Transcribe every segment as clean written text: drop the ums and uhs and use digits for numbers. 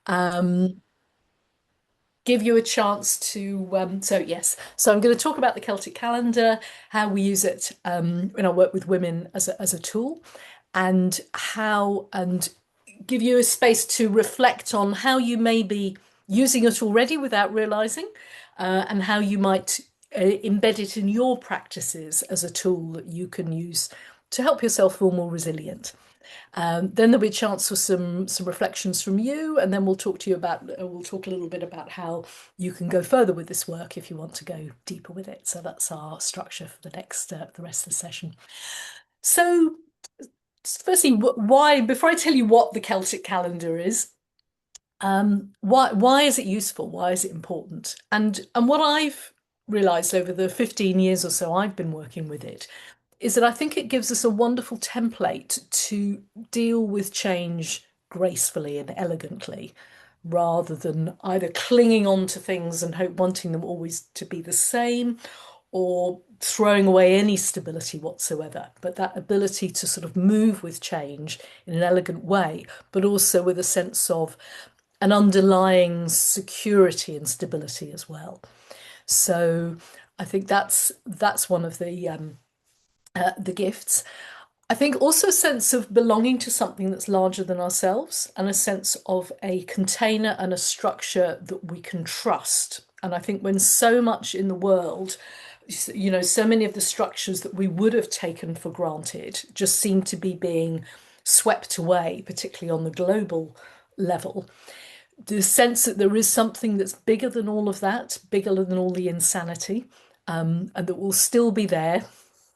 um, give you a chance to. So I'm going to talk about the Celtic calendar, how we use it when I work with women as a tool, and give you a space to reflect on how you may be using it already without realizing, and how you might embed it in your practices as a tool that you can use to help yourself feel more resilient. Then there'll be a chance for some reflections from you, and then we'll talk a little bit about how you can go further with this work if you want to go deeper with it. So that's our structure for the rest of the session. So firstly, why before I tell you what the Celtic calendar is, why is it useful? Why is it important? And what I've realized over the 15 years or so I've been working with it is that I think it gives us a wonderful template to deal with change gracefully and elegantly, rather than either clinging on to things and wanting them always to be the same, or throwing away any stability whatsoever. But that ability to sort of move with change in an elegant way, but also with a sense of an underlying security and stability as well. So I think that's one of the gifts. I think also a sense of belonging to something that's larger than ourselves, and a sense of a container and a structure that we can trust. And I think when so much in the world, so many of the structures that we would have taken for granted just seem to be being swept away, particularly on the global level. The sense that there is something that's bigger than all of that, bigger than all the insanity, and that will still be there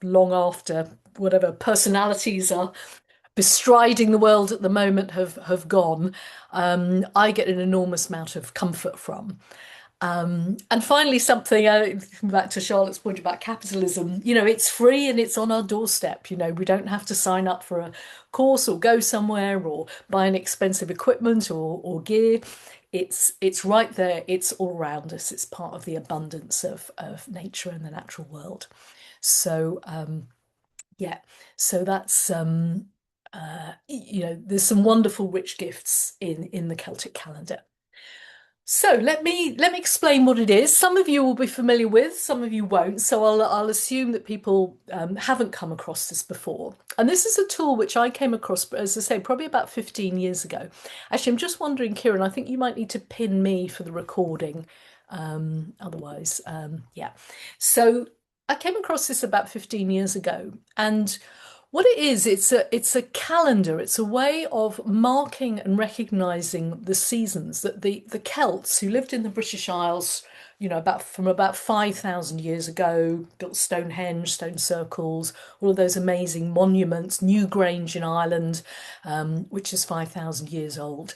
long after whatever personalities are bestriding the world at the moment have gone. I get an enormous amount of comfort from. And finally, something back to Charlotte's point about capitalism, it's free and it's on our doorstep. We don't have to sign up for a course or go somewhere or buy an expensive equipment or gear. It's right there. It's all around us. It's part of the abundance of nature and the natural world. So yeah, so that's there's some wonderful rich gifts in the Celtic calendar. So let me explain what it is. Some of you will be familiar with, some of you won't. So I'll assume that people haven't come across this before. And this is a tool which I came across, as I say, probably about 15 years ago. Actually, I'm just wondering, Kieran, I think you might need to pin me for the recording. Otherwise, yeah. So I came across this about 15 years ago, and what it is, it's a calendar. It's a way of marking and recognizing the seasons that the Celts who lived in the British Isles, about 5,000 years ago, built Stonehenge, stone circles, all of those amazing monuments, Newgrange in Ireland, which is 5,000 years old.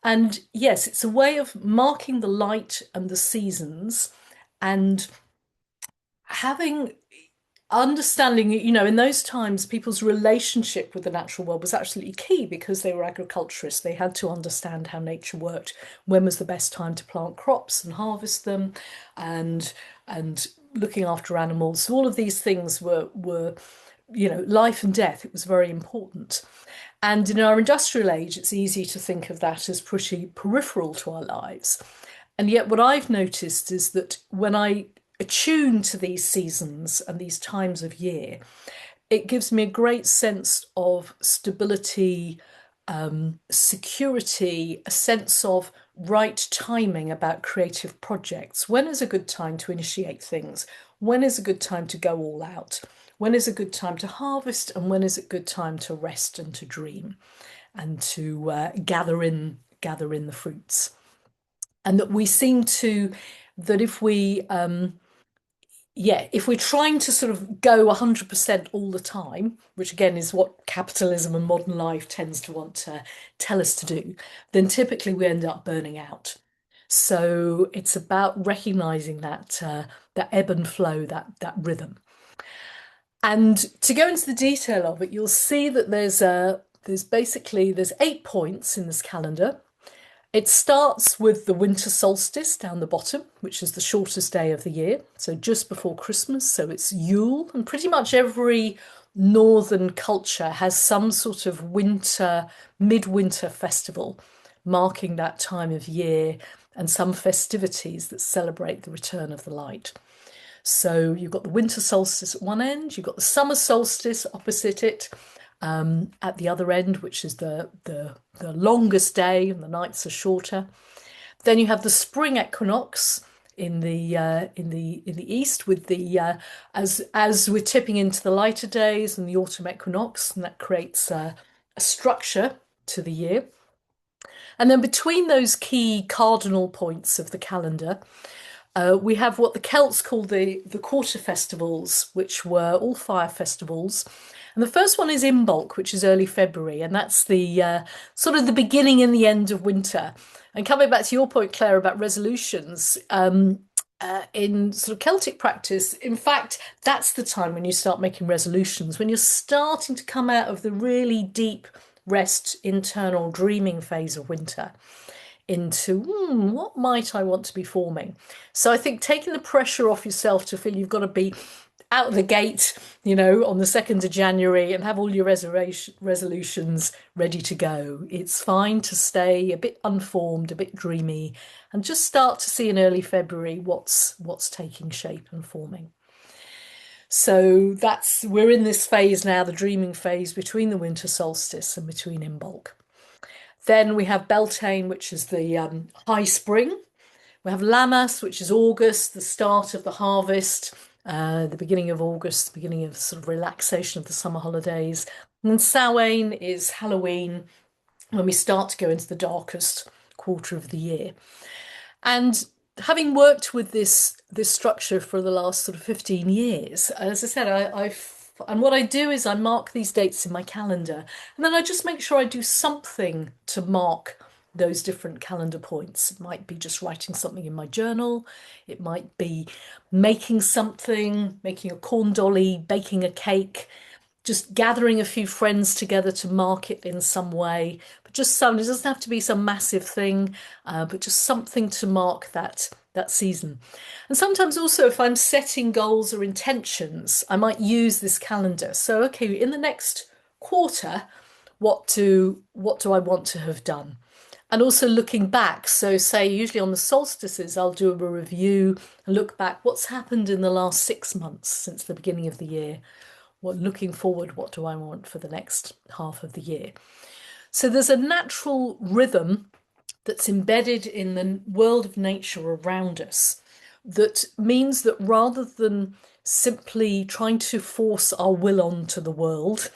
And yes, it's a way of marking the light and the seasons, and having understanding, in those times, people's relationship with the natural world was absolutely key because they were agriculturists. They had to understand how nature worked, when was the best time to plant crops and harvest them, and looking after animals. So all of these things were life and death. It was very important. And in our industrial age, it's easy to think of that as pretty peripheral to our lives. And yet, what I've noticed is that when I attune to these seasons and these times of year, it gives me a great sense of stability, security, a sense of right timing about creative projects. When is a good time to initiate things? When is a good time to go all out? When is a good time to harvest? And when is a good time to rest and to dream and to gather in the fruits? And that we seem to that if we're trying to sort of go 100% all the time, which again is what capitalism and modern life tends to want to tell us to do, then typically we end up burning out. So it's about recognizing that ebb and flow, that rhythm. And to go into the detail of it, you'll see that there's 8 points in this calendar. It starts with the winter solstice down the bottom, which is the shortest day of the year, so just before Christmas. So it's Yule, and pretty much every northern culture has some sort of midwinter festival marking that time of year, and some festivities that celebrate the return of the light. So you've got the winter solstice at one end, you've got the summer solstice opposite it, at the other end, which is the longest day and the nights are shorter. Then you have the spring equinox in the east with the as we're tipping into the lighter days, and the autumn equinox, and that creates a structure to the year. And then between those key cardinal points of the calendar, we have what the Celts call the quarter festivals, which were all fire festivals. And the first one is Imbolc, which is early February, and that's the sort of the beginning and the end of winter. And coming back to your point, Claire, about resolutions, in sort of Celtic practice, in fact, that's the time when you start making resolutions, when you're starting to come out of the really deep rest, internal dreaming phase of winter into what might I want to be forming. So I think taking the pressure off yourself to feel you've got to be out of the gate, on the 2nd of January and have all your reservation resolutions ready to go. It's fine to stay a bit unformed, a bit dreamy, and just start to see in early February what's taking shape and forming. So we're in this phase now, the dreaming phase between the winter solstice and between Imbolc. Then we have Beltane, which is the high spring. We have Lammas, which is August, the start of the harvest, the beginning of August, the beginning of sort of relaxation of the summer holidays. And then Samhain is Halloween, when we start to go into the darkest quarter of the year. And having worked with this structure for the last sort of 15 years, as I said, and what I do is I mark these dates in my calendar, and then I just make sure I do something to mark those different calendar points. It might be just writing something in my journal. It might be making something, making a corn dolly, baking a cake, just gathering a few friends together to mark it in some way. But just some, it doesn't have to be some massive thing, but just something to mark that season. And sometimes also if I'm setting goals or intentions, I might use this calendar. So, okay, in the next quarter, what do I want to have done? And also looking back. So say usually on the solstices, I'll do a review and look back what's happened in the last 6 months since the beginning of the year. Looking forward, what do I want for the next half of the year? So there's a natural rhythm that's embedded in the world of nature around us that means that rather than simply trying to force our will onto the world,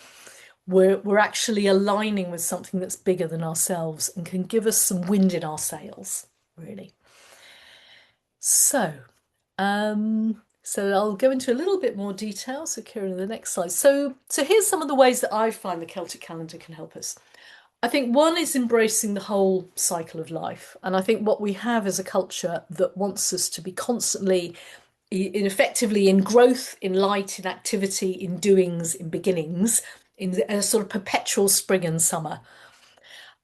we're actually aligning with something that's bigger than ourselves and can give us some wind in our sails, really. So, I'll go into a little bit more detail. So, Kieran, the next slide. So here's some of the ways that I find the Celtic calendar can help us. I think one is embracing the whole cycle of life. And I think what we have is a culture that wants us to be constantly, effectively in growth, in light, in activity, in doings, in beginnings, in a sort of perpetual spring and summer.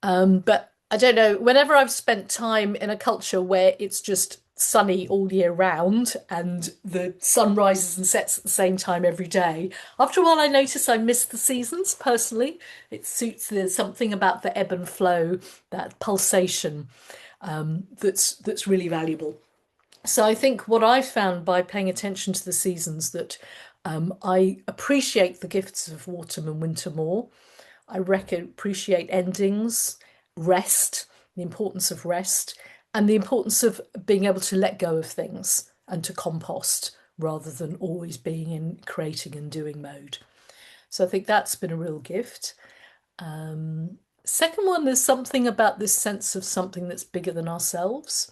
But I don't know, whenever I've spent time in a culture where it's just sunny all year round and the sun rises and sets at the same time every day, after a while I notice I miss the seasons personally. It suits, there's something about the ebb and flow, that pulsation, that's really valuable. So I think what I've found by paying attention to the seasons that I appreciate the gifts of autumn and winter more. Appreciate endings, rest, the importance of rest, and the importance of being able to let go of things and to compost rather than always being in creating and doing mode. So I think that's been a real gift. Second one, there's something about this sense of something that's bigger than ourselves.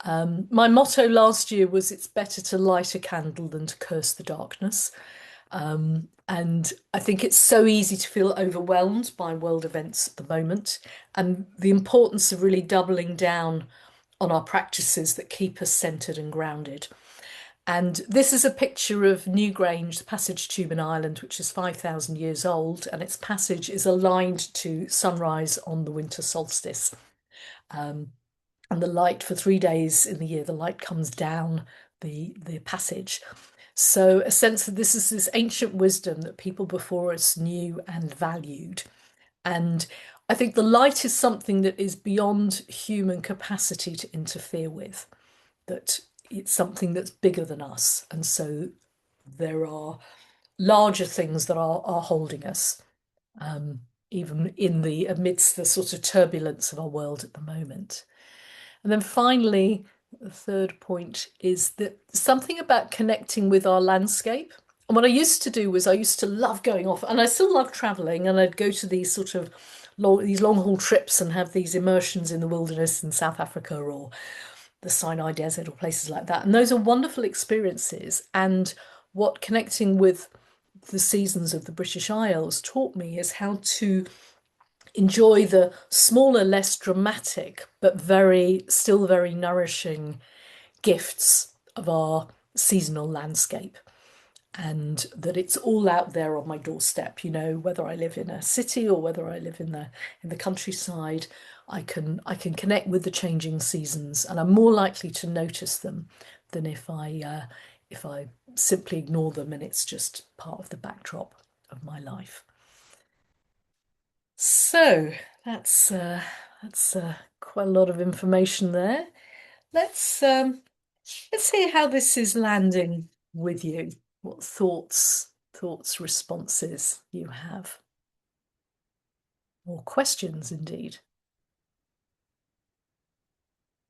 My motto last year was it's better to light a candle than to curse the darkness. And I think it's so easy to feel overwhelmed by world events at the moment, and the importance of really doubling down on our practices that keep us centered and grounded. And this is a picture of Newgrange, the passage tube in Ireland, which is 5,000 years old, and its passage is aligned to sunrise on the winter solstice. And the light for 3 days in the year, the light comes down the passage. So a sense that this is this ancient wisdom that people before us knew and valued. And I think the light is something that is beyond human capacity to interfere with, that it's something that's bigger than us. And so there are larger things that are holding us, um, even in the amidst the sort of turbulence of our world at the moment. And then finally, the third point is that something about connecting with our landscape. And what I used to do was I used to love going off, and I still love traveling, and I'd go to these sort of these long haul trips and have these immersions in the wilderness in South Africa or the Sinai Desert or places like that. And those are wonderful experiences. And what connecting with the seasons of the British Isles taught me is how to enjoy the smaller, less dramatic, but still very nourishing gifts of our seasonal landscape. And that it's all out there on my doorstep, whether I live in a city or whether I live in the countryside, I can connect with the changing seasons, and I'm more likely to notice them than if I simply ignore them and it's just part of the backdrop of my life. So that's quite a lot of information there. Let's um, let's see how this is landing with you. What thoughts, responses you have, or questions indeed.